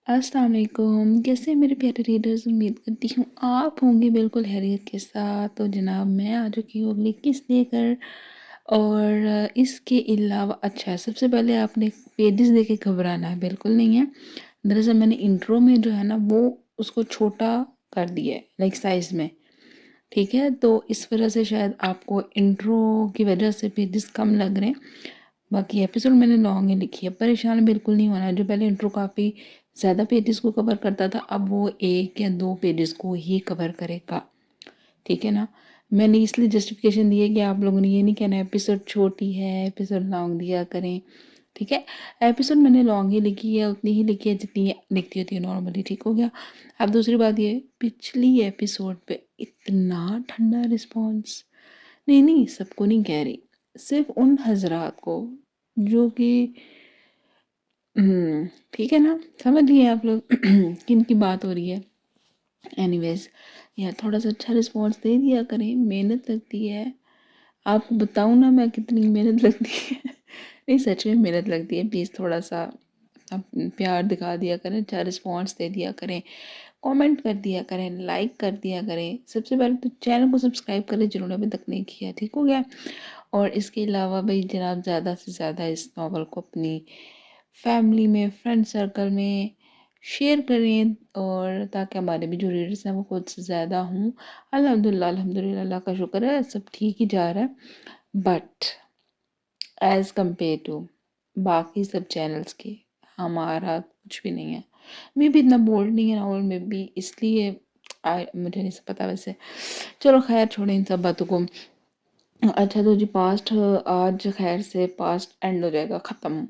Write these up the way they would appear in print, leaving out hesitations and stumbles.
السلام علیکم، کیسے ہیں میرے پیارے ریڈرز؟ امید کرتی ہوں آپ ہوں گے بالکل خیریت کے ساتھ۔ تو جناب میں آ چکی ہوں اگلی قسط لے کر، اور اس کے علاوہ اچھا سب سے پہلے آپ نے پیجز دے کے گھبرانا ہے بالکل نہیں ہے۔ دراصل میں نے انٹرو میں جو ہے نا وہ اس کو چھوٹا کر دیا ہے، لائک سائز میں، ٹھیک ہے؟ تو اس وجہ سے شاید آپ کو انٹرو کی وجہ سے پیجز کم لگ رہے ہیں۔ باقی ایپیسوڈ میں نے لانگ ہی لکھی ہے، پریشان بالکل نہیں ہونا۔ جو پہلے انٹرو کافی زیادہ پیجز کو کور کرتا تھا، اب وہ 1 یا 2 پیجز کو ہی کور کرے گا، ٹھیک ہے نا؟ میں نے اس لیے جسٹیفیکیشن دی ہے کہ آپ لوگوں نے یہ نہیں کہنا ایپیسوڈ چھوٹی ہے، ایپیسوڈ لانگ دیا کریں، ٹھیک ہے؟ ایپیسوڈ میں نے لانگ ہی لکھی ہے، اتنی ہی لکھی ہے جتنی لکھتی ہوتی ہے نارملی، ٹھیک ہو گیا؟ اب دوسری بات یہ، پچھلی ایپیسوڈ پہ اتنا ٹھنڈا رسپانس، نہیں سب کو نہیں کہہ رہی، صرف ان حضرات کو جو کہ ٹھیک ہے نا، سمجھ لیے آپ لوگ کن کی بات ہو رہی ہے۔ اینی ویز یار تھوڑا سا اچھا رسپانس دے دیا کریں، محنت لگتی ہے۔ آپ کو بتاؤں نا میں کتنی محنت لگتی ہے نہیں سچ میں محنت لگتی ہے، پلیز تھوڑا سا پیار دکھا دیا کریں، اچھا رسپانس دے دیا کریں، کامنٹ کر دیا کریں، لائک کر دیا کریں۔ سب سے پہلے تو چینل کو سبسکرائب کریں جنہوں نے ابھی تک نہیں کیا، ٹھیک ہو گیا؟ اور اس کے علاوہ بھائی جناب زیادہ سے زیادہ اس ناول کو اپنی فیملی میں، فرینڈ سرکل میں شیئر کریں، اور تاکہ ہمارے بھی جو ریڈرس ہیں وہ خود سے زیادہ ہوں۔ الحمدللہ اللہ کا شکر ہے سب ٹھیک ہی جا رہا ہے، بٹ ایز کمپیئر ٹو باقی سب چینلز کے ہمارا کچھ بھی نہیں ہے۔ میں بھی اتنا بولڈ نہیں ہے، اور میں بھی اس لیے مجھے نہیں پتا ویسے، چلو خیر چھوڑیں ان سب باتوں کو۔ اچھا تو جی پاسٹ آج خیر سے پاسٹ اینڈ ہو جائے گا، ختم،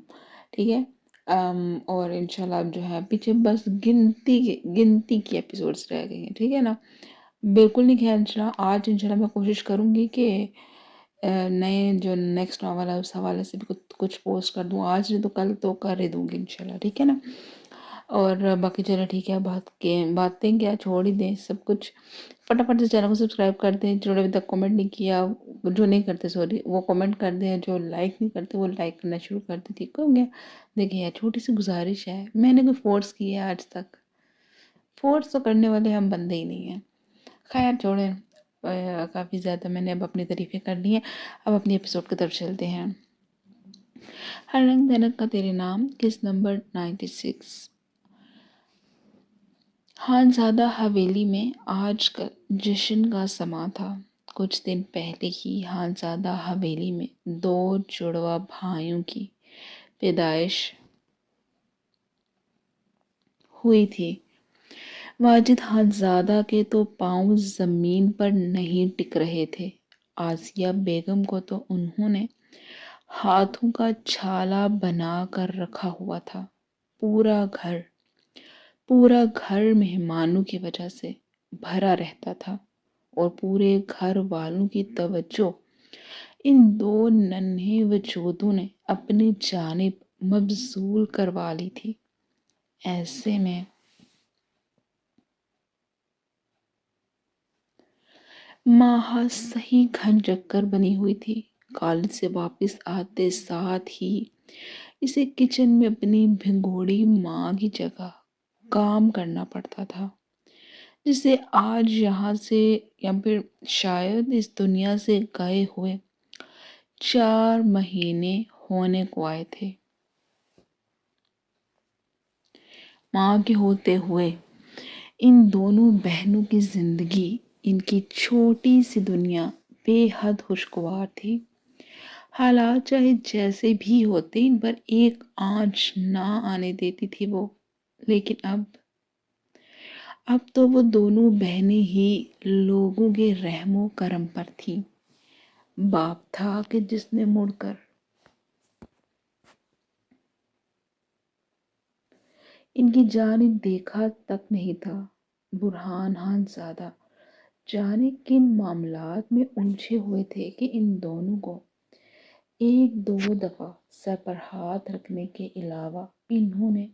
ٹھیک ہے؟ اور انشاءاللہ اب جو ہے پیچھے بس گنتی کی ایپیسوڈس رہ گئی ہیں، ٹھیک ہے نا؟ بالکل نہیں خیر انشاءاللہ آج انشاءاللہ میں کوشش کروں گی کہ نئے جو نیکسٹ ناول ہے اس حوالے سے بھی کچھ پوسٹ کر دوں، آج نہیں تو کل تو کر ہی دوں گی انشاءاللہ، ٹھیک ہے نا؟ اور باقی چلو ٹھیک ہے، باتیں کیا چھوڑ ہی دیں سب کچھ، فٹافٹ سے چینل کو سبسکرائب کر دیں جنہوں نے ابھی تک کامنٹ نہیں کیا، جو نہیں کرتے سوری وہ کامنٹ کر دیں، جو لائک نہیں کرتے وہ لائک کرنا شروع کر دیں، ٹھیک ہو گیا؟ دیکھیں یار چھوٹی سی گزارش ہے، میں نے کوئی فورس کی ہے آج تک؟ فورس تو کرنے والے ہم بندے ہی نہیں ہیں۔ خیر چھوڑیں، کافی زیادہ میں نے اب اپنی تعریفیں کر لی ہیں، اب اپنی ایپیسوڈ کی طرف چلتے ہیں۔ ہر رنگ دھنک کا تیرے نام، قسط نمبر 96۔ خانزادہ حویلی میں آج کل جشن کا سماں تھا۔ کچھ دن پہلے ہی خانزادہ حویلی میں 2 جڑواں بھائیوں کی پیدائش ہوئی تھی۔ واجد خانزادہ کے تو پاؤں زمین پر نہیں ٹک رہے تھے، آسیہ بیگم کو تو انہوں نے ہاتھوں کا چھالا بنا کر رکھا ہوا تھا۔ پورا گھر مہمانوں کی وجہ سے بھرا رہتا تھا، اور پورے گھر والوں کی توجہ ان 2 ننھے وجودوں نے اپنی جانب مبذول کروا لی تھی۔ ایسے میں ماہا صحیح گھن چکر بنی ہوئی تھی۔ کالج سے واپس آتے ساتھ ہی اسے کچن میں اپنی بھگوڑی ماں کی جگہ کام کرنا پڑتا تھا، جسے آج یہاں سے یا پھر شاید اس دنیا سے گئے ہوئے 4 مہینے ہونے کو آئے تھے۔ ماں کے ہوتے ہوئے ان دونوں بہنوں کی زندگی، ان کی چھوٹی سی دنیا بے حد خوشگوار تھی۔ حالات چاہے جیسے بھی ہوتے ان پر ایک آنچ نہ آنے دیتی تھی وہ، لیکن اب تو وہ دونوں بہنیں ہی لوگوں کے رحم و کرم پر تھیں۔ باپ تھا کہ جس نے مڑ کر ان کی جانب دیکھا تک نہیں تھا۔ برہان خانزادہ جانے کن معاملات میں الجھے ہوئے تھے کہ ان دونوں کو 1-2 دفعہ سر پر ہاتھ رکھنے کے علاوہ انہوں نے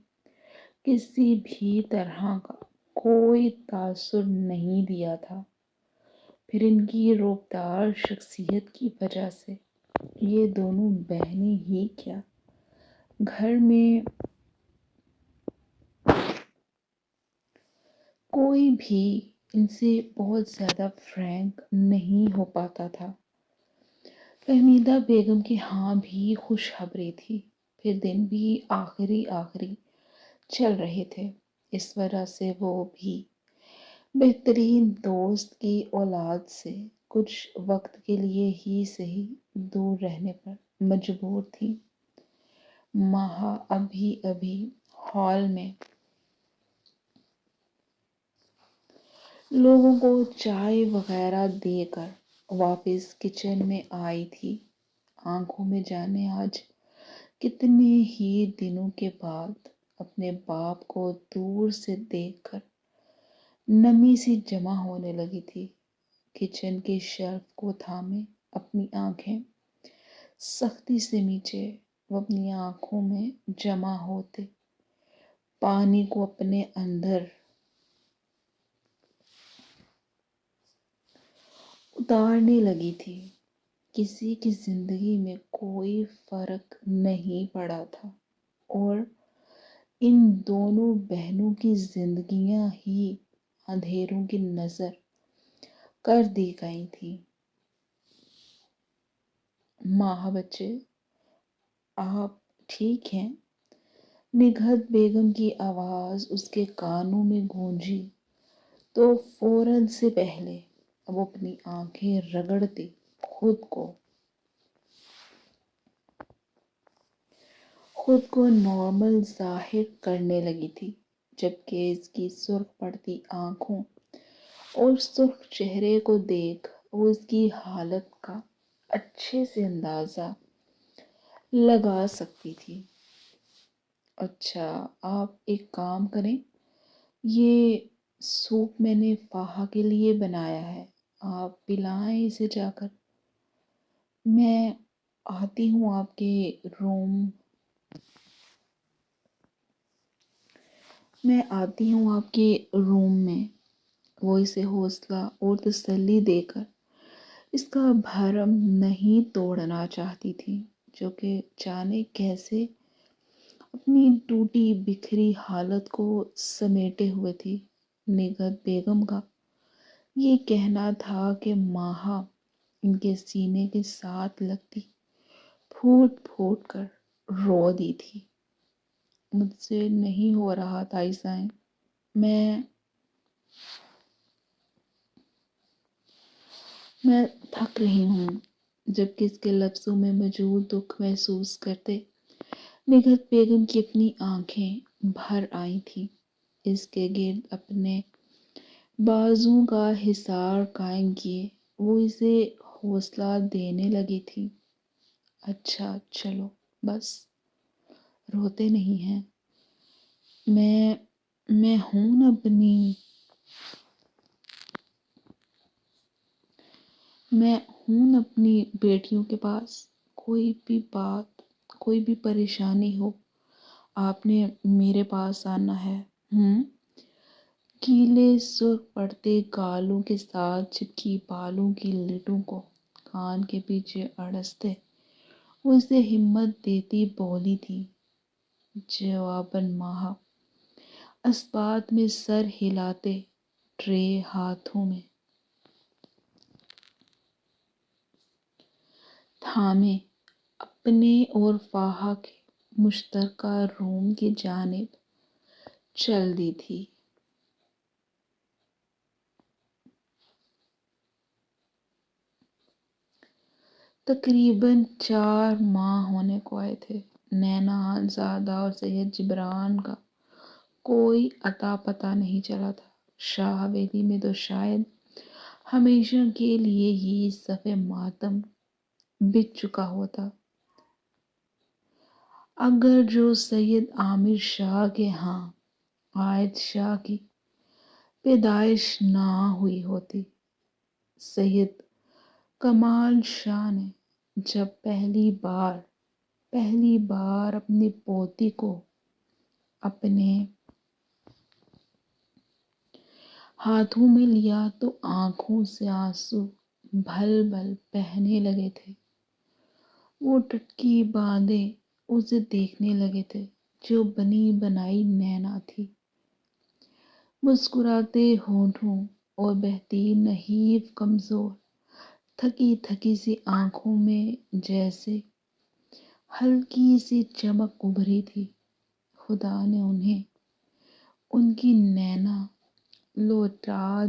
کسی بھی طرح کا کوئی تاثر نہیں دیا تھا۔ پھر ان کی روبدار شخصیت کی وجہ سے یہ دونوں بہنیں ہی کیا، گھر میں کوئی بھی ان سے بہت زیادہ فرینک نہیں ہو پاتا تھا۔ فہمیدہ بیگم کی ہاں بھی خوشخبری تھی، پھر دن بھی آخری چل رہے تھے، اس وجہ سے وہ بھی بہترین دوست کی اولاد سے کچھ وقت کے لیے ہی صحیح دور رہنے پر مجبور تھی۔ ماہا ابھی ہال میں لوگوں کو چائے وغیرہ دے کر واپس کچن میں آئی تھی۔ آنکھوں میں جانے آج کتنے ہی دنوں کے بعد اپنے باپ کو دور سے دیکھ کر نمی سی جمع ہونے لگی تھی۔ کچن کے شیلف کو تھامے اپنی آنکھیں سختی سے نیچے، وہ اپنی آنکھوں میں جمع ہوتے پانی کو اپنے اندر اتارنے لگی تھی۔ کسی کی زندگی میں کوئی فرق نہیں پڑا تھا اور ان دونوں بہنوں کی زندگیاں ہی اندھیروں کی نظر کر دی گئی تھی۔ ماہا بچے، آپ ٹھیک ہیں؟ نگہت بیگم کی آواز اس کے کانوں میں گونجی تو فوراً سے پہلے وہ اپنی آنکھیں رگڑتی خود کو نارمل ظاہر کرنے لگی تھی، جبکہ اس کی سرخ پڑتی آنکھوں اور سرخ چہرے کو دیکھ وہ اس کی حالت کا اچھے سے اندازہ لگا سکتی تھی۔ اچھا، آپ ایک کام کریں، یہ سوپ میں نے فاہا کے لیے بنایا ہے، آپ پلائیں اسے جا کر۔ میں آتی ہوں آپ کے روم میں۔ وہ اسے حوصلہ اور تسلی دے کر اس کا بھرم نہیں توڑنا چاہتی تھی، جو کہ جانے کیسے اپنی ٹوٹی بکھری حالت کو سمیٹے ہوئے تھی۔ نگہت بیگم کا یہ کہنا تھا کہ ماہا ان کے سینے کے ساتھ لگتی پھوٹ پھوٹ کر رو دی تھی۔ مجھ سے نہیں ہو رہا تھا عیسائیں، میں تھک رہی ہوں، جبکہ اس کے لفظوں میں موجود دکھ محسوس کرتے نگہت بیگم کی اپنی آنکھیں بھر آئی تھیں۔ اس کے گرد اپنے بازوں کا حصار قائم کیے وہ اسے حوصلہ دینے لگی تھی۔ اچھا چلو، بس روتے نہیں ہیں، میں ہوں نا اپنی بیٹیوں کے پاس، کوئی بھی بات، کوئی بھی پریشانی ہو آپ نے میرے پاس آنا ہے۔ گیلے سرخ پڑتے گالوں کے ساتھ چپکی بالوں کی لٹوں کو کان کے پیچھے اڑستے وہ اسے ہمت دیتی بولی تھی۔ جواباً ماہا اسبات میں سر ہلاتے ٹرے ہاتھوں میں تھامے اپنے اور فاہا کے مشترکہ روم کی جانب چل دی تھی۔ تقریباً 4 ماہ ہونے کو آئے تھے۔ نینا زادہ اور سید جبران کا کوئی اتا پتہ نہیں چلا تھا۔ شاہ حویلی میں تو شاید ہمیشہ کے لیے ہی صف ماتم بچھ چکا ہوتا، اگر جو سید عامر شاہ کے ہاں عائد شاہ کی پیدائش نہ ہوئی ہوتی۔ سید کمال شاہ نے جب پہلی بار اپنی پوتی کو اپنے ہاتھوں میں لیا تو آنکھوں سے آنسو بھل بھل بہنے لگے تھے۔ وہ ٹٹکی باندھے اسے دیکھنے لگے تھے، جو بنی بنائی نینا تھی۔ مسکراتے ہونٹوں اور بہتی نحیف کمزور تھکی تھکی سی آنکھوں میں جیسے ہلکی سی چمک ابھری تھی۔ خدا نے انہیں ان کی نینا لوٹا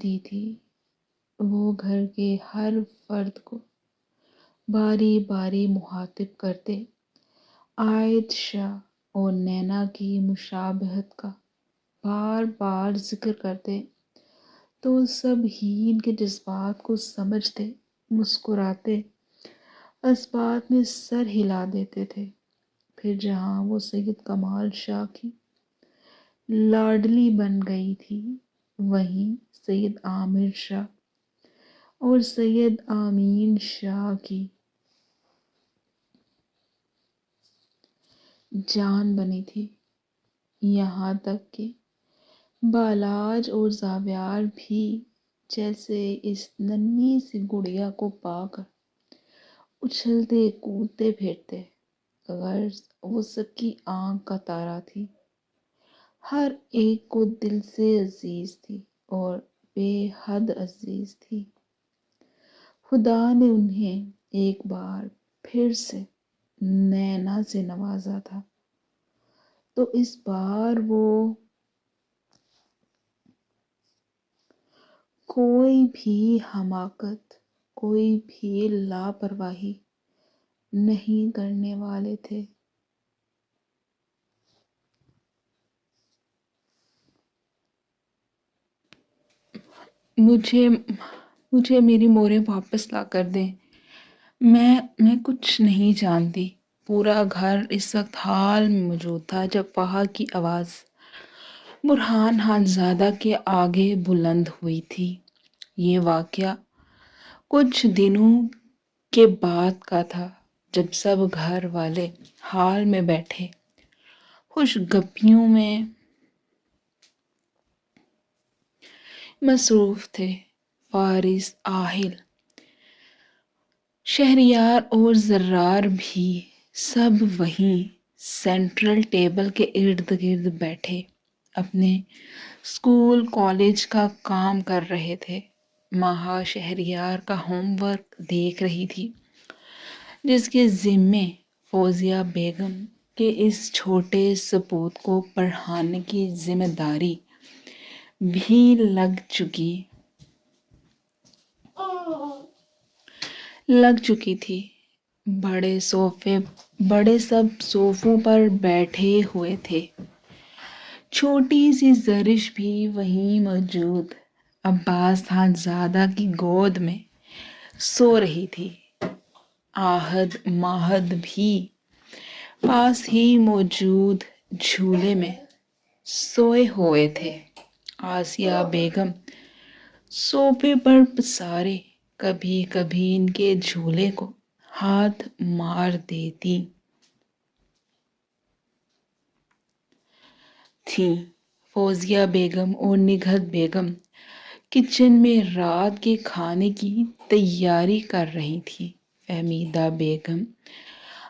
دی تھی۔ وہ گھر کے ہر فرد کو باری باری مخاطب کرتے، عائشہ اور نینا کی مشابہت کا بار بار ذکر کرتے تو سب ہی ان کے جذبات کو سمجھتے، مسکراتے، اس بات میں سر ہلا دیتے تھے۔ پھر جہاں وہ سید کمال شاہ کی لاڈلی بن گئی تھی، وہیں سید عامر شاہ اور سید امین شاہ کی جان بنی تھی۔ یہاں تک کہ بالاج اور زاویار بھی جیسے اس ننھی سی گڑیا کو پا کر اچھلتے کودتے پھرتے، غرض وہ سب کی آنکھ کا تارا تھی، ہر ایک کو دل سے عزیز تھی اور بے حد عزیز تھی۔ خدا نے انہیں ایک بار پھر سے نینا سے نوازا تھا، تو اس بار وہ کوئی بھی حماقت، کوئی بھی لاپرواہی نہیں کرنے والے تھے۔ مجھے میری موریں واپس لا کر دیں۔ میں کچھ نہیں جانتی۔ پورا گھر اس وقت حال میں موجود تھا جب وہاں کی آواز برہان خان زادہ کے آگے بلند ہوئی تھی۔ یہ واقعہ کچھ دنوں کے بعد کا تھا، جب سب گھر والے ہال میں بیٹھے خوش گپیوں میں مصروف تھے۔ فارس، آہل، شہریار اور زرار بھی سب وہیں سینٹرل ٹیبل کے ارد گرد بیٹھے اپنے اسکول کالج کا کام کر رہے تھے۔ ماہا شہریار کا ہوم ورک دیکھ رہی تھی، جس کے ذمے فوزیہ بیگم کے اس چھوٹے سپوت کو پڑھانے کی ذمہ داری بھی لگ چکی تھی۔ بڑے سب صوفوں پر بیٹھے ہوئے تھے۔ چھوٹی سی زرش بھی وہیں موجود عباس خان زادہ کی گود میں سو رہی تھی۔ آہد ماہد بھی پاس ہی موجود جھولے میں سوئے ہوئے تھے۔ آسیہ بیگم صوفے پر پسارے کبھی کبھی ان کے جھولے کو ہاتھ مار دیتی تھیں۔ فوزیہ بیگم اور نگہت بیگم کچن میں رات کے کھانے کی تیاری کر رہی تھیں۔ فہمیدہ بیگم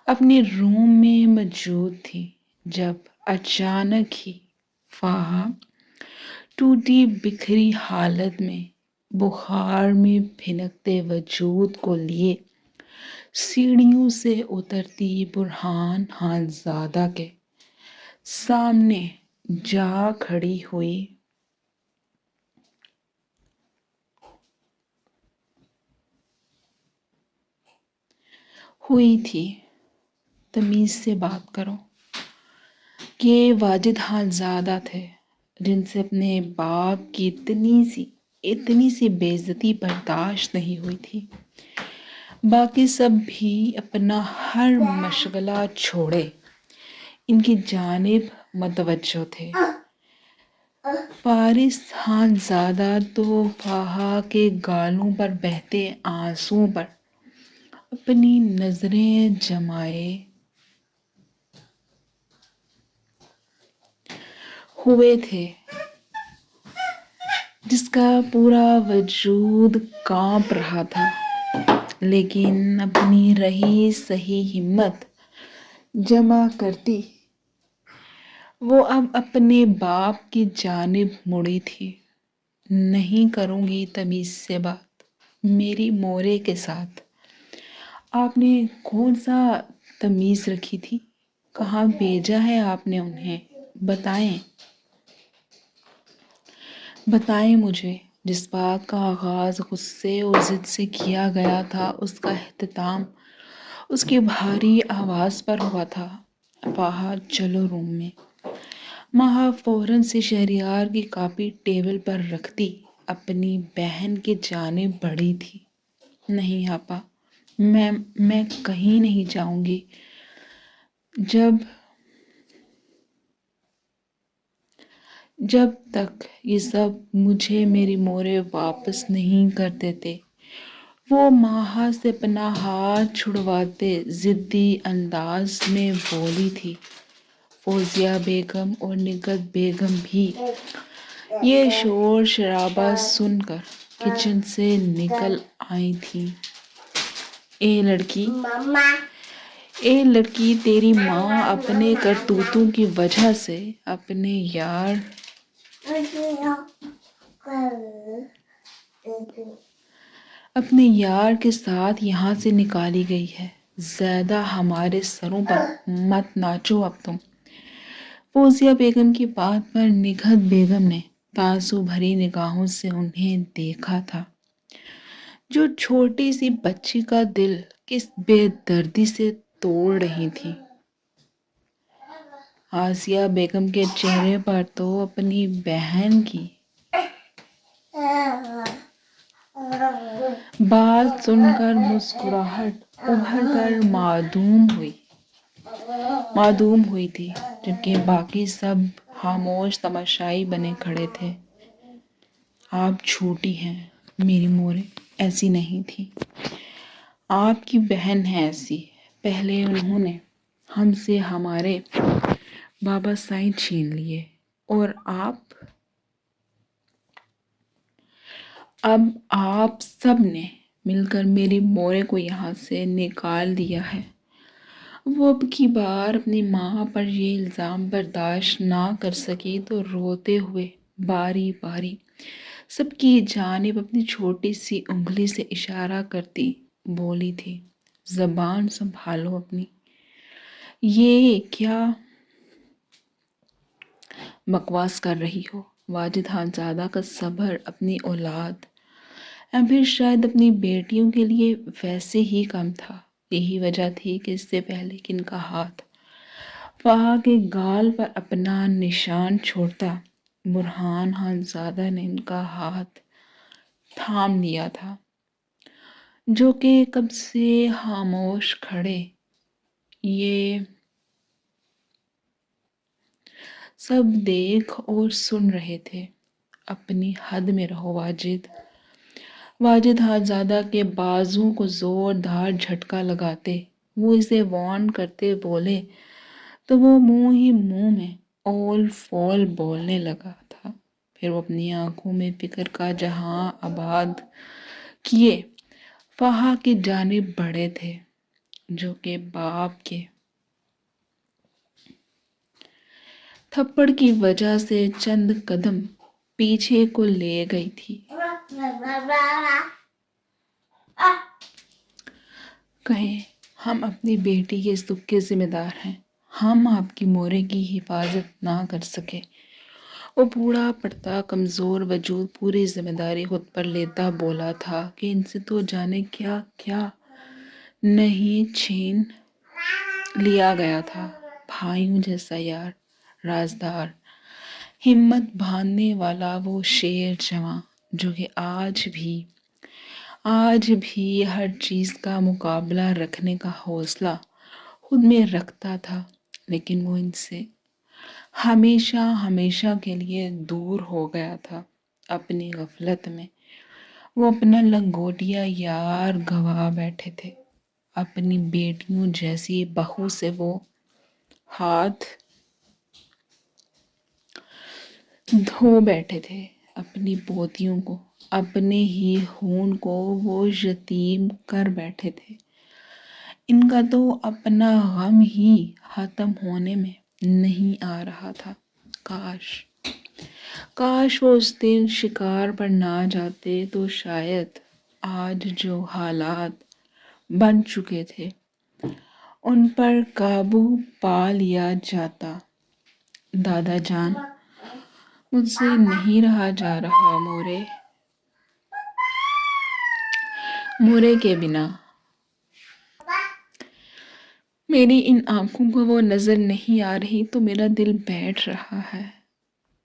اپنے روم میں موجود تھی جب اچانک ہی فاحہ ٹوٹی بکھری حالت میں بخار میں بھنکتے وجود کو لیے سیڑھیوں سے اترتی برہان خان زادہ کے سامنے جا کھڑی ہوئی تھی۔ تمیز سے بات کرو۔ یہ واجد خان زادہ تھے جن سے اپنے باپ کی اتنی سی بے عزتی برداشت نہیں ہوئی تھی۔ باقی سب بھی اپنا ہر مشغلہ چھوڑے ان کی جانب متوجہ تھے۔ فارس خان زادہ تو فاحہ کے گالوں پر بہتے آنسوؤں پر اپنی نظریں جمائے ہوئے تھے، جس کا پورا وجود کانپ رہا تھا، لیکن اپنی رہی سہی ہمت جمع کرتی، وہ اب اپنے باپ کی جانب مڑی تھی۔ نہیں کروں گی تمیز سے بات میری مورے کے ساتھ۔ آپ نے کون سا تمیز رکھی تھی؟ کہاں بھیجا ہے آپ نے انہیں؟ بتائیں مجھے۔ جس بات کا آغاز غصے اور ضد سے کیا گیا تھا، اس کا اختتام اس کی بھاری آواز پر ہوا تھا۔ فہد چلو روم میں۔ ماہا فوراً سے شہریار کی کاپی ٹیبل پر رکھتی اپنی بہن کی جانب بڑھی تھی۔ نہیں آپا، میں کہیں نہیں جاؤں گی جب تک یہ سب مجھے میری مورے واپس نہیں کر دیتے۔ وہ ماہا سے اپنا ہاتھ چھڑواتے ضدی انداز میں بولی تھی۔ فوزیہ بیگم اور نگہت بیگم بھی یہ شور شرابہ سن کر کچن سے نکل آئی تھیں۔ اے لڑکی، تیری ماں اپنے کرتوتوں کی وجہ سے اپنے یار کے ساتھ یہاں سے نکالی گئی ہے۔ زیادہ ہمارے سروں پر مت ناچو اب تم۔ فوزیہ بیگم کی بات پر نگہت بیگم نے تعصب بھری نگاہوں سے انہیں دیکھا تھا، جو چھوٹی سی بچی کا دل کس بے دردی سے توڑ رہی تھی۔ آسیہ بیگم کے چہرے پر تو اپنی بہن کی بات سن کر مسکراہٹ ابھر کر معدوم ہوئی تھی، جبکہ باقی سب خاموش تماشائی بنے کھڑے تھے۔ آپ جھوٹی ہیں میری مورے، ایسی نہیں تھی۔ آپ کی بہن ہے ایسی۔ پہلے انہوں نے ہم سے ہمارے بابا سائیں چھین لیے اور اب آپ سب نے مل کر میری مورے کو یہاں سے نکال دیا ہے۔ وہ اب کی بار اپنی ماں پر یہ الزام برداشت نہ کر سکی تو روتے ہوئے باری باری سب کی جانب اپنی چھوٹی سی انگلی سے اشارہ کرتی بولی تھی، زبان سنبھالو اپنی۔ یہ کیا بکواس کر رہی ہو؟ واجد خانزادہ کا صبر اپنی اولاد یا پھر شاید اپنی بیٹیوں کے لیے ویسے ہی کم تھا۔ یہی وجہ تھی کہ اس سے پہلے کہ ان کا ہاتھ فہا کے گال پر اپنا نشان چھوڑتا، برہان خانزادہ نے ان کا ہاتھ تھام لیا تھا، جو کہ کب سے خاموش کھڑے یہ سب دیکھ اور سن رہے تھے۔ اپنی حد میں رہو واجد۔ واجد خانزادہ کے بازو کو زوردار جھٹکا لگاتے وہ اسے وارن کرتے بولے تو وہ منہ ہی منہ میں اول فول بولنے لگا تھا۔ پھر وہ اپنی آنکھوں میں فکر کا جہاں آباد کیے فہا کی جانب بڑھے تھے، جو کہ باپ کے تھپڑ کی وجہ سے چند قدم پیچھے کو لے گئی تھی۔ کہیں ہم اپنی بیٹی کے اس دکھ کے ذمہ دار ہیں؟ ہم آپ کی مورے کی حفاظت نہ کر سکے۔ وہ بوڑھا پڑتا کمزور وجود پوری ذمہ داری خود پر لیتا بولا تھا کہ ان سے تو جانے کیا کیا نہیں چھین لیا گیا تھا۔ بھائیوں جیسا یار، رازدار، ہمت باندھنے والا وہ شیر جواں، جو کہ آج بھی ہر چیز کا مقابلہ رکھنے کا حوصلہ خود میں رکھتا تھا، لیکن وہ ان سے ہمیشہ کے لیے دور ہو گیا تھا۔ اپنی غفلت میں وہ اپنا لنگوٹیا یار گوا بیٹھے تھے۔ اپنی بیٹیوں جیسی بہو سے وہ ہاتھ دھو بیٹھے تھے۔ اپنی پوتیوں کو، اپنے ہی خون کو وہ یتیم کر بیٹھے تھے۔ ان کا تو اپنا غم ہی ختم ہونے میں نہیں آ رہا تھا۔ کاش وہ اس دن شکار پر نہ جاتے تو شاید آج جو حالات بن چکے تھے ان پر قابو پا لیا جاتا۔ دادا جان، مجھ سے نہیں رہا جا رہا مورے کے بنا۔ میری ان آنکھوں کو وہ نظر نہیں آ رہی تو میرا دل بیٹھ رہا ہے،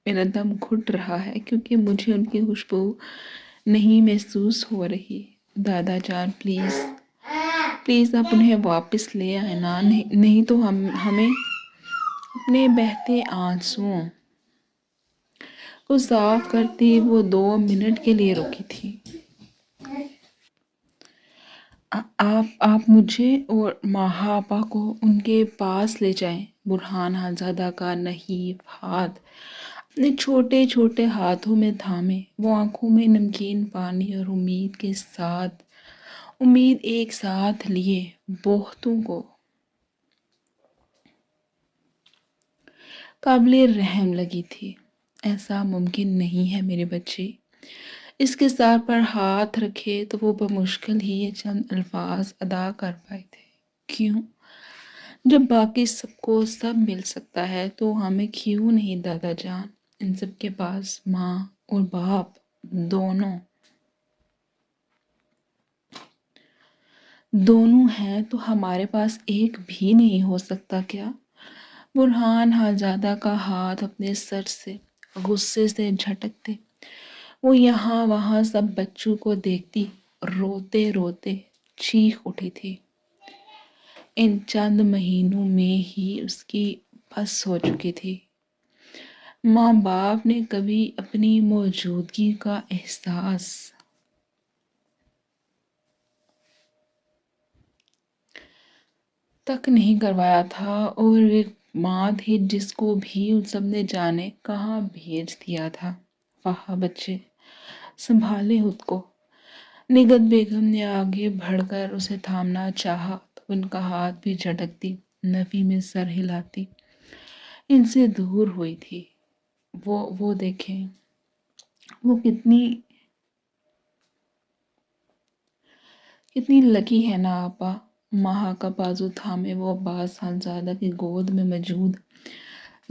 میرا دم گھٹ رہا ہے کیونکہ مجھے ان کی خوشبو نہیں محسوس ہو رہی۔ دادا جان پلیز آپ انہیں واپس لے آئے نا، نہیں تو ہمیں اپنے بہتے آنسوؤں کو صاف کرتی وہ 2 منٹ کے لیے رکی تھی۔ آپ مجھے اور ماہا آپا کو ان کے پاس لے جائیں۔ برہان حالزادہ کا نحیف ہاتھ اپنے چھوٹے چھوٹے ہاتھوں میں تھامے، وہ آنکھوں میں نمکین پانی اور امید ایک ساتھ لیے بہتوں کو قابل رحم لگی تھی۔ ایسا ممکن نہیں ہے میرے بچے۔ اس کے سر پر ہاتھ رکھے تو وہ بمشکل ہی یہ چند الفاظ ادا کر پائے تھے۔ کیوں؟ جب باقی سب کو سب مل سکتا ہے تو ہمیں کیوں نہیں دادا جان؟ ان سب کے پاس ماں اور باپ دونوں ہیں تو ہمارے پاس ایک بھی نہیں ہو سکتا کیا؟ برہان حالزادہ کا ہاتھ اپنے سر سے غصے سے جھٹکتے وہ یہاں وہاں سب بچوں کو دیکھتی روتے روتے چیخ اٹھی تھی۔ ان چند مہینوں میں ہی اس کی بس ہو چکی تھی۔ ماں باپ نے کبھی اپنی موجودگی کا احساس تک نہیں کروایا تھا، اور ایک ماں تھی جس کو بھی ان سب نے جانے کہاں بھیج دیا تھا۔ وہاں بچے سنبھالے خود کو۔ نگہت بیگم نے آگے بڑھ کر اسے تھامنا چاہا تو ان کا ہاتھ بھی جھٹکتی نفی میں سر ہلاتی ان سے دور ہوئی تھی۔ وہ دیکھیں، وہ کتنی لکی ہے نا آپا۔ ماہا کا بازو تھامے وہ عباس حالزادہ کی گود میں موجود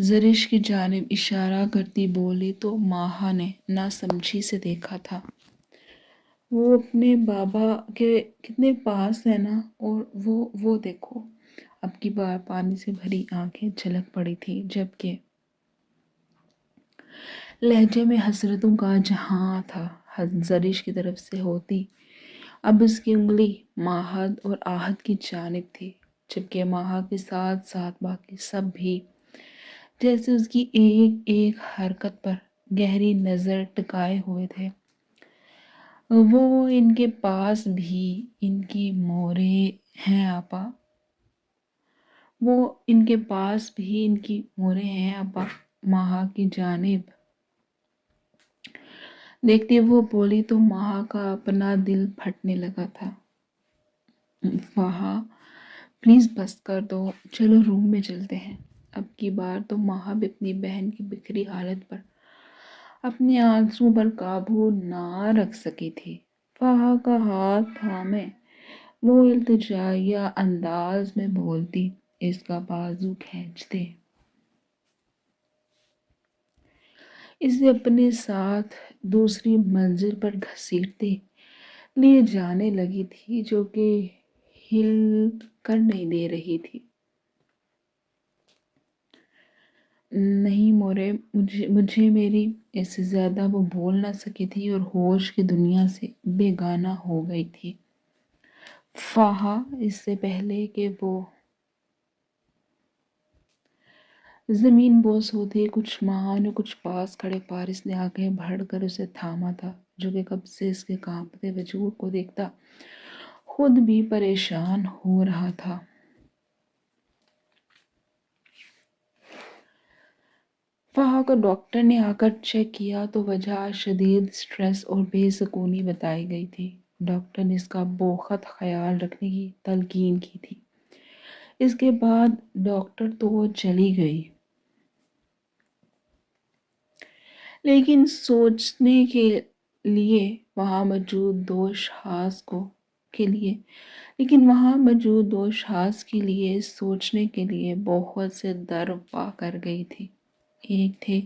زرش کی جانب اشارہ کرتی بولی تو ماہا نے ناسمجھی سے دیکھا تھا۔ وہ اپنے بابا کے کتنے پاس ہے نا، اور وہ دیکھو۔ اب کی بار پانی سے بھری آنکھیں جھلک پڑی تھی، جبکہ لہجے میں حسرتوں کا جہاں تھا۔ زرش کی طرف سے ہوتی اب اس کی انگلی ماہد اور آہد کی جانب تھی، جبکہ ماہا کے ساتھ ساتھ باقی سب بھی جیسے اس کی ایک ایک حرکت پر گہری نظر ٹکائے ہوئے تھے۔ وہ ان کے پاس بھی ان کی موریں ہیں آپا، ماہا کی جانب دیکھتی وہ بولی تو ماہا کا اپنا دل پھٹنے لگا تھا۔ ماہا پلیز بس کر دو، چلو روم میں چلتے ہیں۔ اب کی بار تو ماہا بھی اپنی بہن کی بکھری حالت پر اپنے آنسوؤں پر قابو نہ رکھ سکی تھی۔ ماہا کا ہاتھ تھامے وہ التجائیہ انداز میں بولتی، اس کا بازو کھینچتے اسے اپنے ساتھ دوسری منزل پر گھسیٹتے لے جانے لگی تھی، جو کہ ہل کر نہیں دے رہی تھی۔ نہیں مورے، مجھے میری اس سے زیادہ وہ بول نہ سکی تھی اور ہوش کی دنیا سے بیگانہ ہو گئی تھی۔ فہا اس سے پہلے کہ وہ زمین بوس ہوتی، کچھ ماہانہ کچھ پاس کھڑے پارس نے آگے بڑھ کر اسے تھاما تھا، جو کہ کب سے اس کے کانپتے وجود کو دیکھتا خود بھی پریشان ہو رہا تھا۔ فہا کو ڈاکٹر نے آ کر چیک کیا تو وجہ شدید سٹریس اور بے سکونی بتائی گئی تھی۔ ڈاکٹر نے اس کا بہت خیال رکھنے کی تلقین کی تھی۔ اس کے بعد ڈاکٹر تو وہ چلی گئی، لیکن سوچنے کے لیے وہاں موجود دو اشخاص کے لیے سوچنے کے لیے بہت سے در پا کر گئی تھی۔ ایک تھے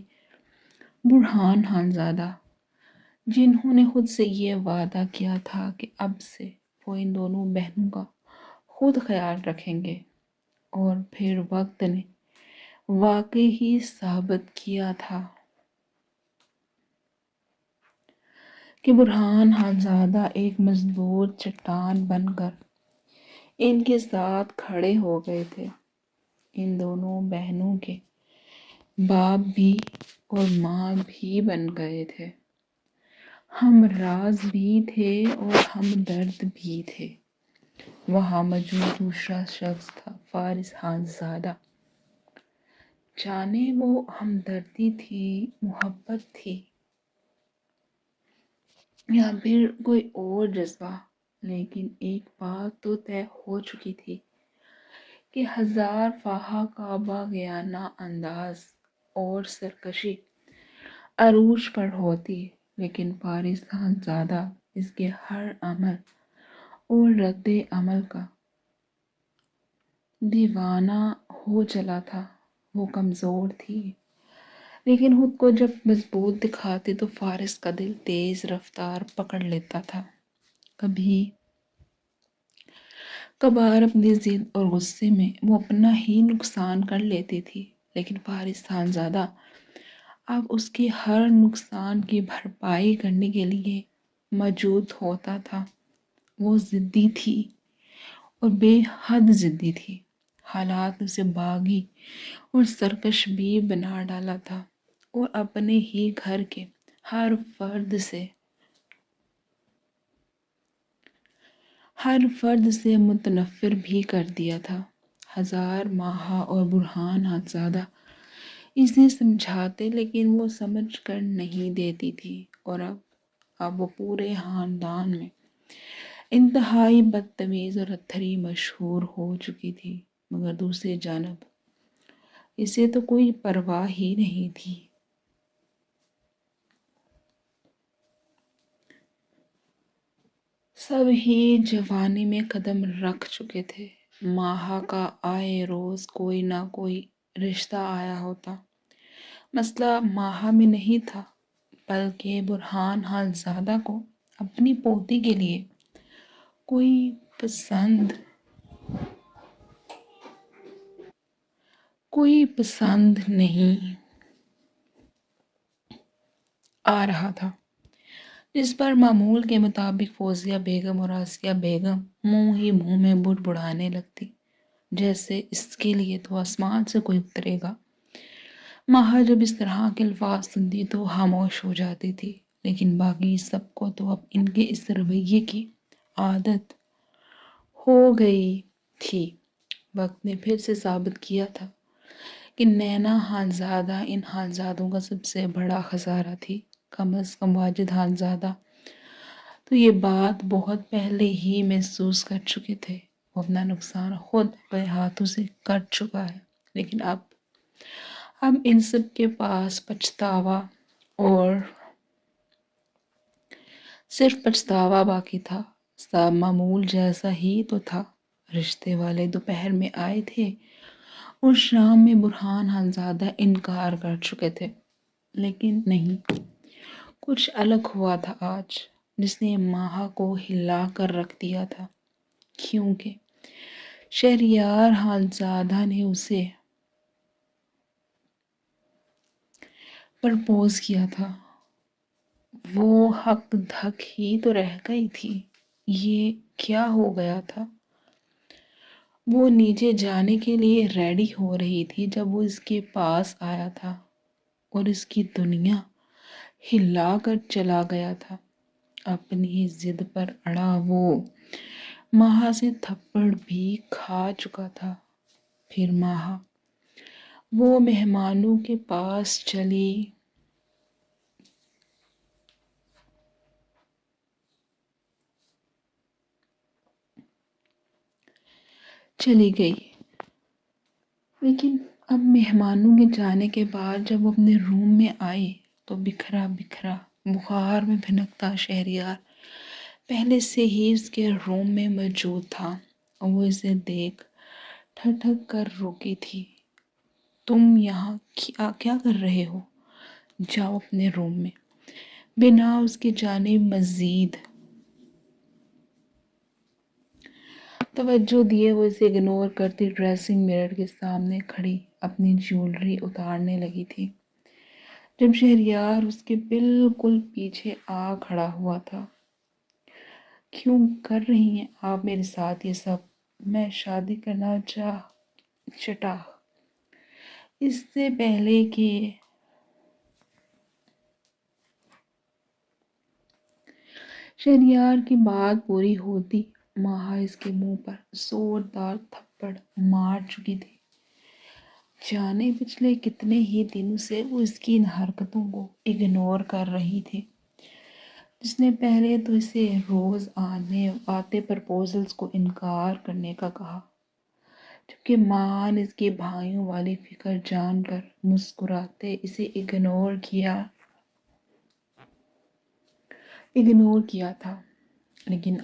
برہان خانزادہ، جنہوں نے خود سے یہ وعدہ کیا تھا کہ اب سے وہ ان دونوں بہنوں کا خود خیال رکھیں گے، اور پھر وقت نے واقعی ہی ثابت کیا تھا کہ برہان خانزادہ ایک مضبوط چٹان بن کر ان کے ساتھ کھڑے ہو گئے تھے۔ ان دونوں بہنوں کے باپ بھی اور ماں بھی بن گئے تھے، ہم راز بھی تھے اور ہم درد بھی تھے۔ وہاں موجود دوسرا شخص تھا فارس خانزادہ، جانے وہ ہمدردی تھی، محبت تھی، یا پھر کوئی اور جذبہ، لیکن ایک بات تو طے ہو چکی تھی کہ ہزار فاحہ کعبہ گیانہ انداز اور سرکشی عروج پر ہوتی، لیکن فارس خانزادہ اس کے ہر عمل اور رد عمل کا دیوانہ ہو چلا تھا۔ وہ کمزور تھی، لیکن خود کو جب مضبوط دکھاتی تو فارس کا دل تیز رفتار پکڑ لیتا تھا۔ کبھی کبھار اپنی ضد اور غصے میں وہ اپنا ہی نقصان کر لیتی تھی، لیکن فارس خانزادہ اب اس کے ہر نقصان کی بھرپائی کرنے کے لیے موجود ہوتا تھا۔ وہ ضدی تھی اور بے حد ضدی تھی، حالات اسے باغی اور سرکش بھی بنا ڈالا تھا، اور اپنے ہی گھر کے ہر فرد سے متنفر بھی کر دیا تھا۔ ہزار ماہا اور برہان خانزادہ اسے سمجھاتے، لیکن وہ سمجھ کر نہیں دیتی تھی، اور اب وہ پورے خاندان میں انتہائی بدتمیز اور اتھری مشہور ہو چکی تھی، مگر دوسری جانب اسے تو کوئی پرواہ ہی نہیں تھی۔ سب ہی جوانی میں قدم رکھ چکے تھے۔ ماہا کا آئے روز کوئی نہ کوئی رشتہ آیا ہوتا۔ مسئلہ ماہا میں نہیں تھا، بلکہ برہان خانزادہ کو اپنی پوتی کے لیے کوئی پسند نہیں آ رہا تھا، جس پر معمول کے مطابق فوزیہ بیگم اور آسیہ بیگم منہ ہی منہ میں بڑبڑانے لگتی، جیسے اس کے لیے تو آسمان سے کوئی اترے گا۔ ماہا جب اس طرح کے الفاظ سنتی تو خاموش ہو جاتی تھی، لیکن باقی سب کو تو اب ان کے اس رویے کی عادت ہو گئی تھی۔ وقت نے پھر سے ثابت کیا تھا کہ نینا خانزادہ ان خانزادوں کا سب سے بڑا خسارہ تھی۔ کم از کم واجد خانزادہ تو یہ بات بہت پہلے ہی محسوس کر چکے تھے۔ وہ اپنا نقصان خود اپنے ہاتھوں سے کر چکا ہے، لیکن اب ان سب کے پاس پچھتاوا اور صرف پچھتاوا باقی تھا۔ سب معمول جیسا ہی تو تھا۔ رشتے والے دوپہر میں آئے تھے اور شام میں برہان خانزادہ انکار کر چکے تھے، لیکن نہیں، کچھ الگ ہوا تھا آج، جس نے ماہا کو ہلا کر رکھ دیا تھا، کیونکہ شہریار خانزادہ نے اسے پرپوز کیا تھا۔ وہ ہک دھک ہی تو رہ گئی تھی۔ یہ کیا ہو گیا تھا؟ وہ نیچے جانے کے لیے ریڈی ہو رہی تھی جب وہ اس کے پاس آیا تھا اور اس کی دنیا ہلا کر چلا گیا تھا۔ اپنی ضد پر اڑا وہ ماہا سے تھپڑ بھی کھا چکا تھا۔ پھر ماہا وہ مہمانوں کے پاس چلی گئی۔ لیکن اب مہمانوں کے جانے کے بعد جب وہ اپنے روم میں آئے تو بکھرا بکھرا بخار میں بھنکتا شہریار پہلے سے ہی اس کے روم میں موجود تھا اور وہ اسے دیکھ ٹھٹک کر روکی تھی۔ تم یہاں کیا کر رہے ہو؟ جاؤ اپنے روم میں۔ بنا اس کی جانب مزید توجہ دیے وہ اسے اگنور کرتی ڈریسنگ مرر کے سامنے کھڑی اپنی جیولری اتارنے لگی تھی جب شہریار اس کے بالکل پیچھے آ کھڑا ہوا تھا۔ کیوں کر رہی ہیں آپ میرے ساتھ یہ سب؟ میں شادی کرنا چٹا اس سے پہلے کہ شہریار کی بات پوری ہوتی ماہا اس کے منہ پر زوردار تھپڑ مار چکی تھی۔ جانے پچھلے کتنے ہی دنوں سے وہ اس کی ان حرکتوں کو اگنور کر رہی تھی، جس نے پہلے تو اسے روز آتے پرپوزلز کو انکار کرنے کا کہا، جبکہ ماں نے اس کے بھائیوں والی فکر جان کر مسکراتے اسے اگنور کیا تھا، لیکن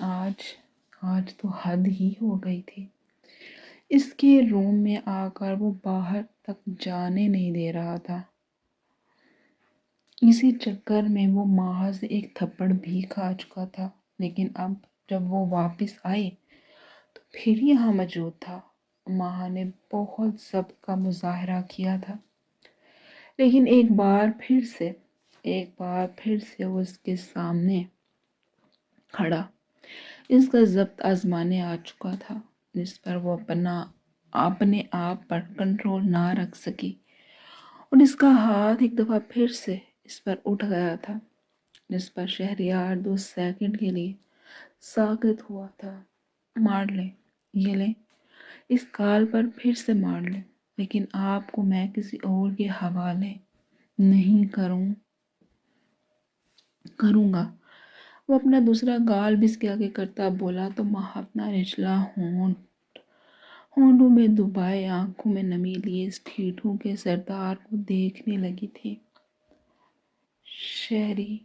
آج تو حد ہی ہو گئی تھی۔ اس کے روم میں آ کر وہ باہر تک جانے نہیں دے رہا تھا۔ اسی چکر میں وہ ماہا سے ایک تھپڑ بھی کھا چکا تھا، لیکن اب جب وہ واپس آئے تو پھر یہاں موجود تھا۔ ماہا نے بہت ضبط کا مظاہرہ کیا تھا، لیکن ایک بار پھر سے وہ اس کے سامنے کھڑا اس کا ضبط آزمانے آ چکا تھا، جس پر وہ اپنے آپ پر کنٹرول نہ رکھ سکی، اور اس کا ہاتھ ایک دفعہ پھر سے اس پر اٹھ گیا تھا، جس پر شہریار 2 سیکنڈ کے لیے ساکت ہوا تھا۔ مار لیں، یہ لیں، اس کال پر پھر سے مار لیں، لیکن آپ کو میں کسی اور کے حوالے نہیں کروں گا۔ وہ اپنا دوسرا گال بھی اس کے آگے کرتا بولا تو ماہا اپنا نچلا ہونٹوں میں دبائے آنکھوں میں نمی لیے اس ٹھیٹھو کے سردار کو دیکھنے لگی تھی۔ شہری،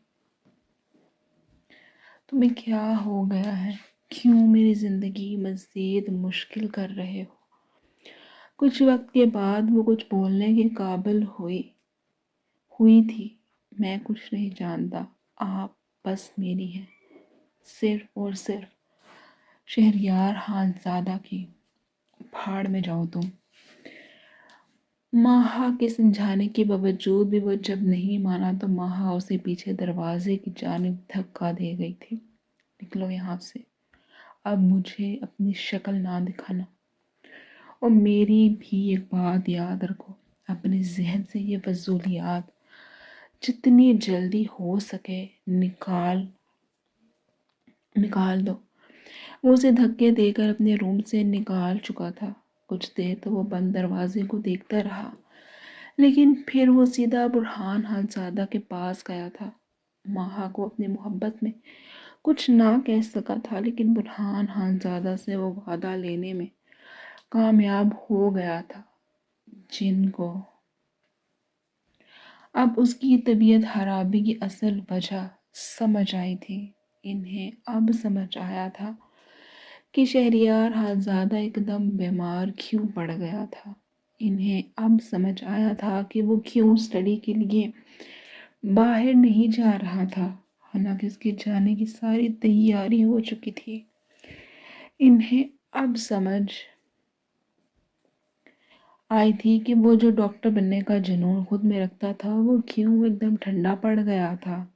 تمہیں کیا ہو گیا ہے؟ کیوں میری زندگی مزید مشکل کر رہے ہو؟ کچھ وقت کے بعد وہ کچھ بولنے کے قابل ہوئی تھی۔ میں کچھ نہیں جانتا، آپ بس میری ہیں، صرف اور صرف۔ شہریار خانزادہ کی بھاڑ میں جاؤ تم۔ ماہا کے سمجھانے کے باوجود بھی وہ جب نہیں مانا تو ماہا اسے پیچھے دروازے کی جانب دھکا دے گئی تھی۔ نکلو یہاں سے، اب مجھے اپنی شکل نہ دکھانا، اور میری بھی ایک بات یاد رکھو، اپنے ذہن سے یہ فضولیات جتنی جلدی ہو سکے نکال دو۔ وہ اسے دھکے دے کر اپنے روم سے نکال چکا تھا۔ کچھ دیر تو وہ بند دروازے کو دیکھتا رہا، لیکن پھر وہ سیدھا برہان خانزادہ کے پاس گیا تھا۔ ماہا کو اپنی محبت میں کچھ نہ کہہ سکا تھا، لیکن برہان خانزادہ سے وہ وعدہ لینے میں کامیاب ہو گیا تھا، جن کو اب اس کی طبیعت خرابی کی اصل وجہ سمجھ آئی تھی۔ انہیں اب سمجھ آیا تھا کہ شہریار خانزادہ ایک دم بیمار کیوں پڑ گیا تھا۔ انہیں اب سمجھ آیا تھا کہ وہ کیوں اسٹڈی کے لیے باہر نہیں جا رہا تھا، حالانکہ اس کے جانے کی ساری تیاری ہو چکی تھی۔ انہیں اب سمجھ آئی تھی کہ وہ جو ڈاکٹر بننے کا جنون خود میں رکھتا تھا، وہ کیوں ایک دم ٹھنڈا پڑ گیا تھا۔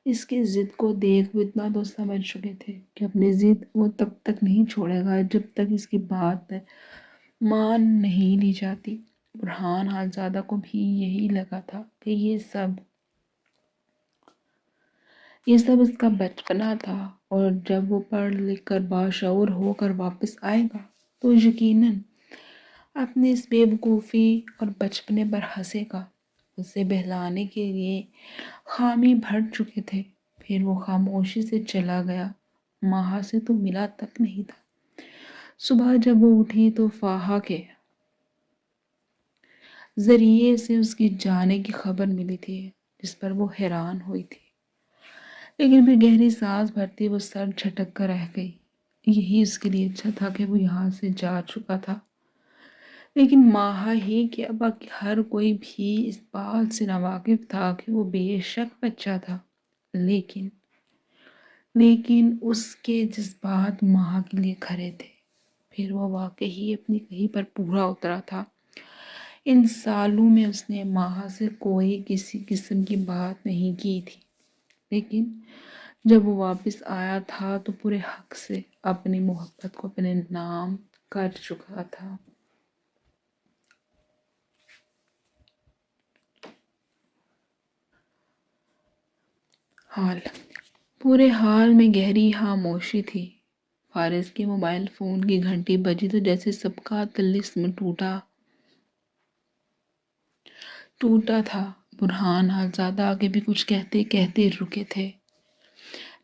اس کی ضد کو دیکھ وہ اتنا تو سمجھ چکے تھے کہ اپنی ضد وہ تب تک نہیں چھوڑے گا جب تک اس کی بات مان نہیں لی جاتی۔ برہان خانزادہ کو بھی یہی لگا تھا کہ یہ سب اس کا بچپنا تھا، اور جب وہ پڑھ لکھ کر باشعور ہو کر واپس آئے گا تو یقیناً اپنی اس بے وقوفی اور بچپنے پر ہنسے گا۔ اسے بہلانے کے لیے خامی بھر چکے تھے۔ پھر وہ خاموشی سے چلا گیا، ماہا سے تو ملا تک نہیں تھا۔ صبح جب وہ اٹھی تو فاحہ کے ذریعے سے اس کی جانے کی خبر ملی تھی، جس پر وہ حیران ہوئی تھی، لیکن پھر گہری سانس بھرتی وہ سر جھٹک کر رہ گئی۔ یہی اس کے لیے اچھا تھا کہ وہ یہاں سے جا چکا تھا، لیکن ماہا ہی کیا باقی ہر کوئی بھی اس بات سے ناواقف تھا کہ وہ بے شک بچہ تھا، لیکن اس کے جذبات ماہا کے لیے کھرے تھے۔ پھر وہ واقعی اپنی کہیں پر پورا اترا تھا۔ ان سالوں میں اس نے ماہا سے کوئی کسی قسم کی بات نہیں کی تھی، لیکن جب وہ واپس آیا تھا تو پورے حق سے اپنی محبت کو اپنے نام کر چکا تھا۔ حال پورے حال میں گہری خاموشی تھی۔ فارس کے موبائل فون کی گھنٹی بجی تو جیسے سب کا طلسم ٹوٹا تھا۔ برہان حالزادہ آگے بھی کچھ کہتے کہتے رکے تھے۔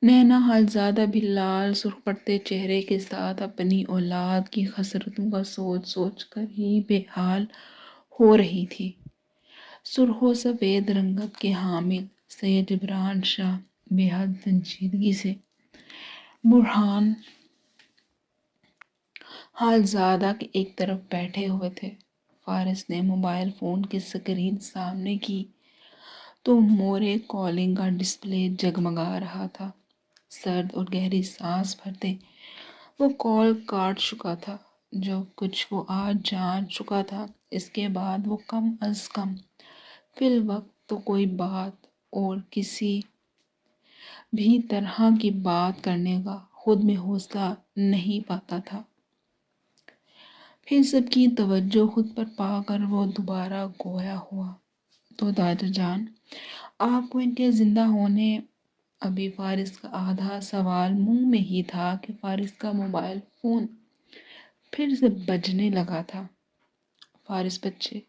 نینا حالزادہ بھی لال سرخ پڑتے چہرے کے ساتھ اپنی اولاد کی خسرتوں کا سوچ سوچ کر ہی بے حال ہو رہی تھی۔ سرخ و سفید رنگت کے حامل سید جبران شاہ بے حد سنجیدگی سے برہان حالزادہ کے ایک طرف بیٹھے ہوئے تھے۔ فارس نے موبائل فون کی سکرین سامنے کی تو مورے کالنگ کا ڈسپلے جگمگا رہا تھا۔ سرد اور گہری سانس بھرتے وہ کال کاٹ چکا تھا۔ جو کچھ وہ آج جان چکا تھا، اس کے بعد وہ کم از کم فی الوقت تو کوئی بات اور کسی بھی طرح کی بات کرنے کا خود میں حوصلہ نہیں پاتا تھا۔ پھر سب کی توجہ خود پر پا کر وہ دوبارہ گویا ہوا، تو دادا جان، آپ کو ان کے زندہ ہونے؟ ابھی فارس کا آدھا سوال منہ میں ہی تھا کہ فارس کا موبائل فون پھر سے بجنے لگا تھا۔ فارس بچے،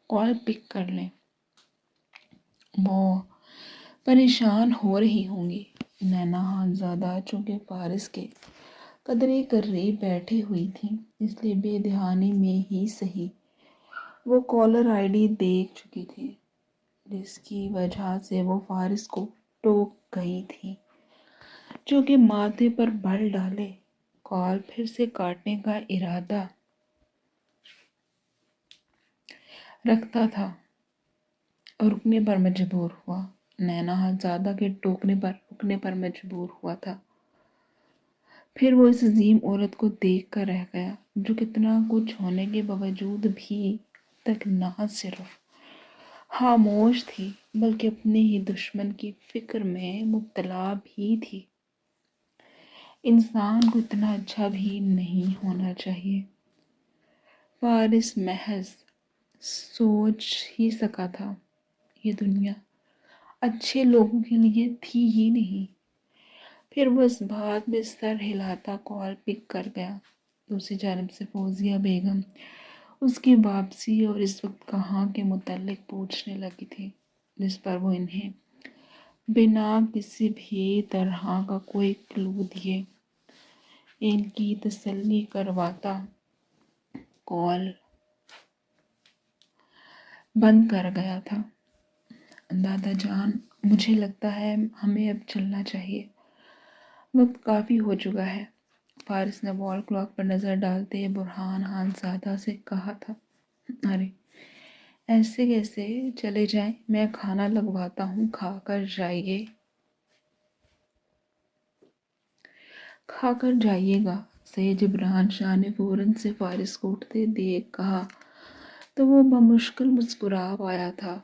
کال پک کر لیں، وہ پریشان ہو رہی ہوں گی۔ نینا حالزادہ چونکہ فارس کے قدرے قریب بیٹھی ہوئی تھی، اس لیے بے دہانی میں ہی صحیح وہ کالر آئی ڈی دیکھ چکی تھی، جس کی وجہ سے وہ فارس کو ٹوک گئی تھی، جو کہ ماتھے پر بل ڈالے کال پھر سے کاٹنے کا ارادہ رکھتا تھا اور رکنے پر مجبور ہوا۔ نینا حالزادہ کے ٹوکنے پر رکنے پر مجبور ہوا تھا۔ پھر وہ اس عظیم عورت کو دیکھ کر رہ گیا، جو کتنا کچھ ہونے کے باوجود بھی تک نہ صرف خاموش تھی بلکہ اپنے ہی دشمن کی فکر میں مبتلا بھی تھی۔ انسان کو اتنا اچھا بھی نہیں ہونا چاہیے۔ فارس محض سوچ ہی سکا تھا، یہ دنیا اچھے لوگوں کے لیے تھی ہی نہیں۔ پھر وہ اس بات میں سر ہلاتا کال پک کر گیا۔ دوسری جانب سے فوزیہ بیگم اس کی واپسی اور اس وقت کہاں کے متعلق پوچھنے لگی تھی، جس پر وہ انہیں بنا کسی بھی طرح کا کوئی کلو دیے ان کی تسلی کرواتا کال بند کر گیا تھا۔ دادا جان، مجھے لگتا ہے ہمیں اب چلنا چاہیے، وقت کافی ہو چکا ہے۔ فارس نے وال کلاک پر نظر ڈالتے برہان حالزادہ سے کہا تھا۔ ارے ایسے کیسے؟ چلے جائیں، میں کھانا لگواتا ہوں، کھا کر جائیے۔ کھا کر جائیے گا، سید جبران شاہ نے فوراً سے فارس کو اٹھتے دیکھ کہا تو وہ بمشکل مسکرا پایا تھا۔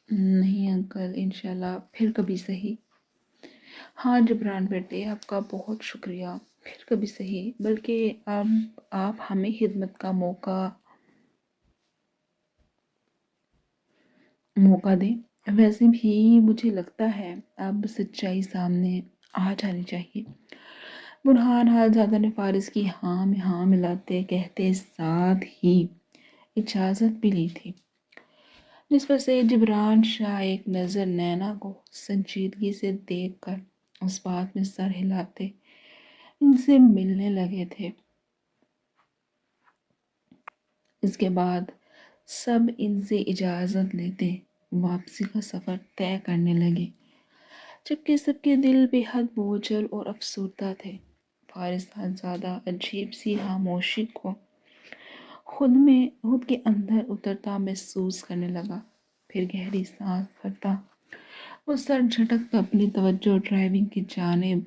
نہیں انکل، انشاءاللہ پھر کبھی صحیح۔ ہاں جبران بیٹے، آپ کا بہت شکریہ، پھر کبھی صحیح، بلکہ اب آپ ہمیں خدمت کا موقع دیں۔ ویسے بھی مجھے لگتا ہے اب سچائی سامنے آ جانی چاہیے۔ برہان حالزادہ نے فارس کی ہاں میں ہاں ملاتے کہتے ساتھ ہی اجازت بھی لی تھی، جس پر سید جبران شاہ ایک نظر نینا کو سنجیدگی سے دیکھ کر اس بات میں سر ہلاتے ان سے ملنے لگے تھے۔ اس کے بعد سب ان سے اجازت لیتے واپسی کا سفر طے کرنے لگے، جبکہ سب کے دل بے حد بوجھل اور افسردہ تھے۔ فارس خانزادہ عجیب سی خاموشی کو خود کے اندر اترتا محسوس کرنے لگا، پھر گہری سانس بھرتا وہ سر جھٹکتا اپنی توجہ ڈرائیونگ کی جانب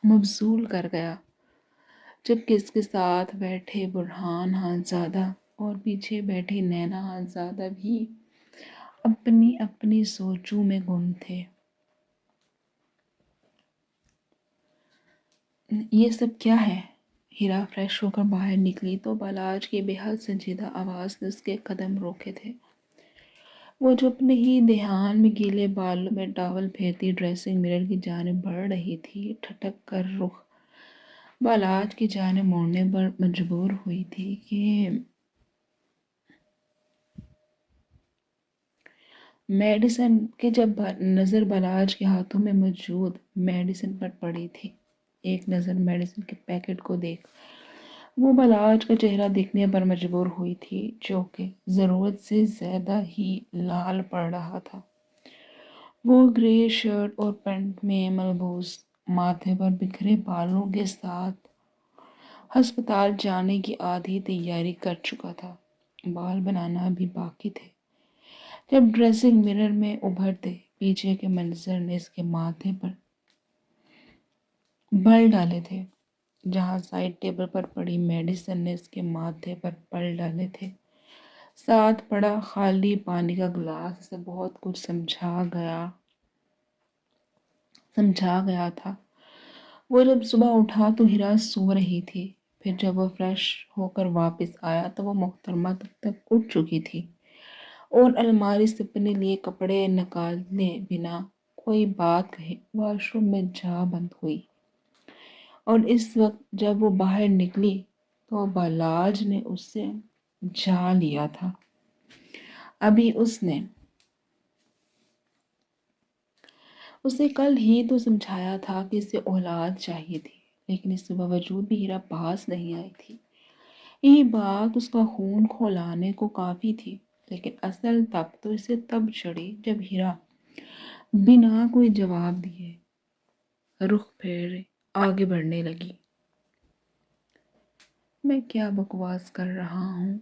مبذول کر گیا، جبکہ اس کے ساتھ بیٹھے برہان خانزادہ اور پیچھے بیٹھے نینا خانزادہ بھی اپنی اپنی سوچوں میں گم تھے۔ یہ سب کیا ہے؟ ہیرا فریش ہو کر باہر نکلی تو بالاج کی بے حد سنجیدہ آواز نے اس کے قدم روکے تھے۔ وہ جو اپنے ہی دھیان میں گیلے بالوں میں ٹاول پھیرتی ڈریسنگ مرر کی جانب بڑھ رہی تھی، ٹھٹک کر رخ بالاج کی جانب موڑنے پر مجبور ہوئی تھی کہ میڈیسن کے جب نظر بالاج کے ہاتھوں میں موجود میڈیسن پر پڑی تھی، ایک نظر میڈیسن کے پیکٹ کو دیکھ وہ بالاج کا چہرہ دیکھنے پر مجبور ہوئی تھی، جو کہ ضرورت سے زیادہ ہی لال پڑ رہا تھا۔ وہ گرے شرٹ اور پینٹ میں ملبوس، ماتھے پر بکھرے بالوں کے ساتھ ہسپتال جانے کی آدھی تیاری کر چکا تھا، بال بنانا بھی باقی تھے۔ جب ڈریسنگ مرر میں ابھرتے پیچھے کے منظر نے اس کے ماتھے پر بل ڈالے تھے، جہاں سائڈ ٹیبل پر پڑی میڈیسن نے اس کے ماتھے پر بل ڈالے تھے، ساتھ پڑا خالی پانی کا گلاس اسے بہت کچھ سمجھا گیا تھا۔ وہ جب صبح اٹھا تو ہیرا سو رہی تھی، پھر جب وہ فریش ہو کر واپس آیا تو وہ محترمہ تک اٹھ چکی تھی اور الماری سے اپنے لیے کپڑے نکالے بنا کوئی بات کہے واش روم میں جا بند ہوئی، اور اس وقت جب وہ باہر نکلی تو بالاج نے اسے جا لیا تھا۔ ابھی اس نے اسے کل ہی تو سمجھایا تھا کہ اسے اولاد چاہیے تھی، لیکن اس کے باوجود بھی ہیرا پاس نہیں آئی تھی۔ یہی بات اس کا خون کھولانے کو کافی تھی، لیکن اصل تب تو اسے تب چڑھی جب ہیرا بنا کوئی جواب دیے رخ پھیرے آگے بڑھنے لگی۔ میں کیا بکواس کر رہا ہوں؟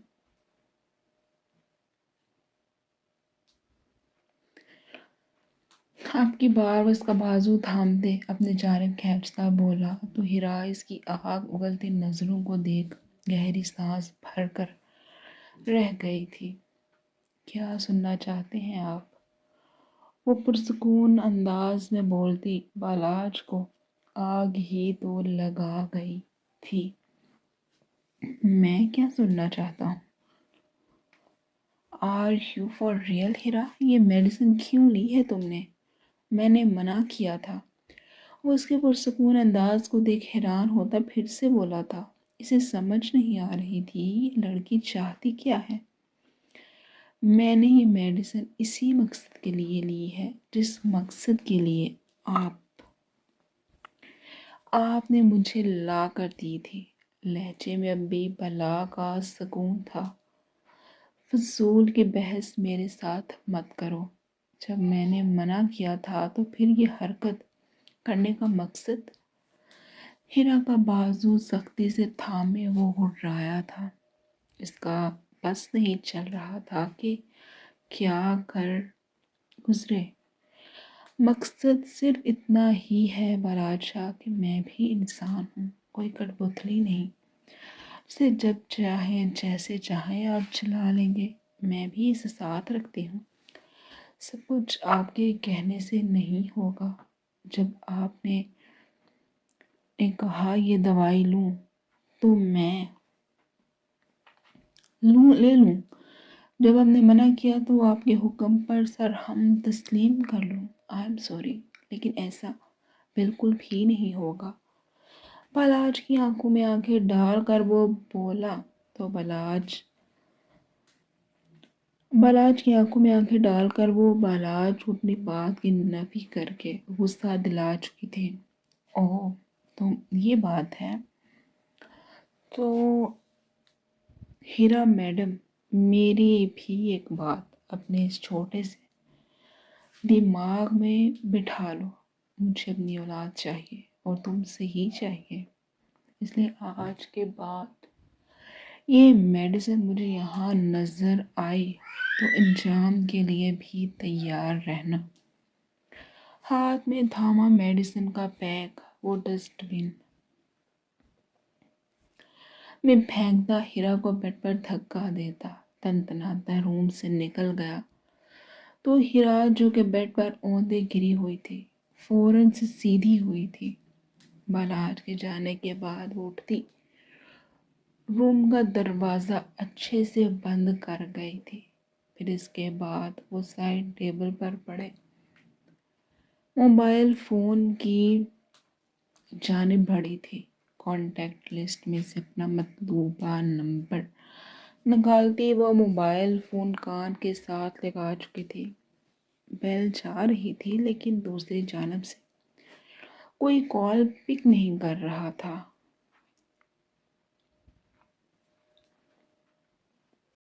آپ کی بار وہ اس کا بازو تھامتے اپنے جانب کھینچتا بولا تو ہیرا اس کی آگ اگلتی نظروں کو دیکھ گہری سانس بھر کر رہ گئی تھی۔ کیا سننا چاہتے ہیں آپ؟ وہ پرسکون انداز میں بولتی بالاج کو آگ ہی تو لگا گئی تھی۔ میں کیا سننا چاہتا ہوں؟ آر یو فار ریئل ہیرا؟ یہ میڈیسن کیوں لی ہے تم نے؟ میں نے منع کیا تھا۔ وہ اس کے پرسکون انداز کو دیکھ حیران ہوتا پھر سے بولا تھا۔ اسے سمجھ نہیں آ رہی تھی یہ لڑکی چاہتی کیا ہے۔ میں نے یہ میڈیسن اسی مقصد کے لیے لی ہے جس مقصد کے لیے آپ نے مجھے لا کر دی تھی۔ لہجے میں اب بھی بلا کا سکون تھا۔ فضول کی بحث میرے ساتھ مت کرو۔ جب میں نے منع کیا تھا تو پھر یہ حرکت کرنے کا مقصد؟ ہیرا کا بازو سختی سے تھامے وہ گھٹرایا تھا۔ اس کا بس نہیں چل رہا تھا کہ کیا کر گزرے۔ مقصد صرف اتنا ہی ہے بالاج شاہ کہ میں بھی انسان ہوں، کوئی کٹپتلی نہیں، اسے جب چاہیں جیسے چاہیں آپ چلا لیں گے۔ میں بھی اسے ساتھ رکھتی ہوں۔ سب کچھ آپ کے کہنے سے نہیں ہوگا۔ جب آپ نے کہا یہ دوائی لوں تو میں لے لوں، جب آپ نے منع کیا تو آپ کے حکم پر سر ہم تسلیم کر لوں۔ آئی ایم سوری، لیکن ایسا بالکل بھی نہیں ہوگا۔ بالاج کی آنکھوں میں آنکھیں ڈال کر وہ بولا تو بالاج کی آنکھوں میں آنکھیں ڈال کر وہ بالاج کو اپنی بات کی نفی کر کے غصہ دلا چکی تھی۔ اوہ تو یہ بات ہے۔ تو ہیرا میڈم میری بھی ایک بات اپنے اس چھوٹے سے دماغ میں بٹھا لو، مجھے اپنی اولاد چاہیے اور تم سے ہی چاہیے، اس لیے آج کے بعد یہ میڈیسن مجھے یہاں نظر آئی تو انجام کے لیے بھی تیار رہنا۔ ہاتھ میں تھاما میڈیسن کا پیک، وہ ڈسٹ بن میں پھینکتا، ہیرا کو بیڈ پر دھکا دیتا، تنتناتا روم سے نکل گیا تو ہیرا جو کہ بیڈ پر اوندے گری ہوئی تھی فوراً سے سیدھی ہوئی تھی۔ بالاج کے جانے کے بعد وہ اٹھتی، روم کا دروازہ اچھے سے بند کر گئی تھی، پھر اس کے بعد وہ سائڈ ٹیبل پر پڑے، موبائل فون کی جانب بڑھی تھی، کانٹیکٹ لسٹ میں سے اپنا مطلوبہ نمبر نکالتی وہ موبائل فون کان کے ساتھ لگا چکی تھی۔ بیل جا رہی تھی لیکن دوسری جانب سے کوئی کال پک نہیں کر رہا تھا۔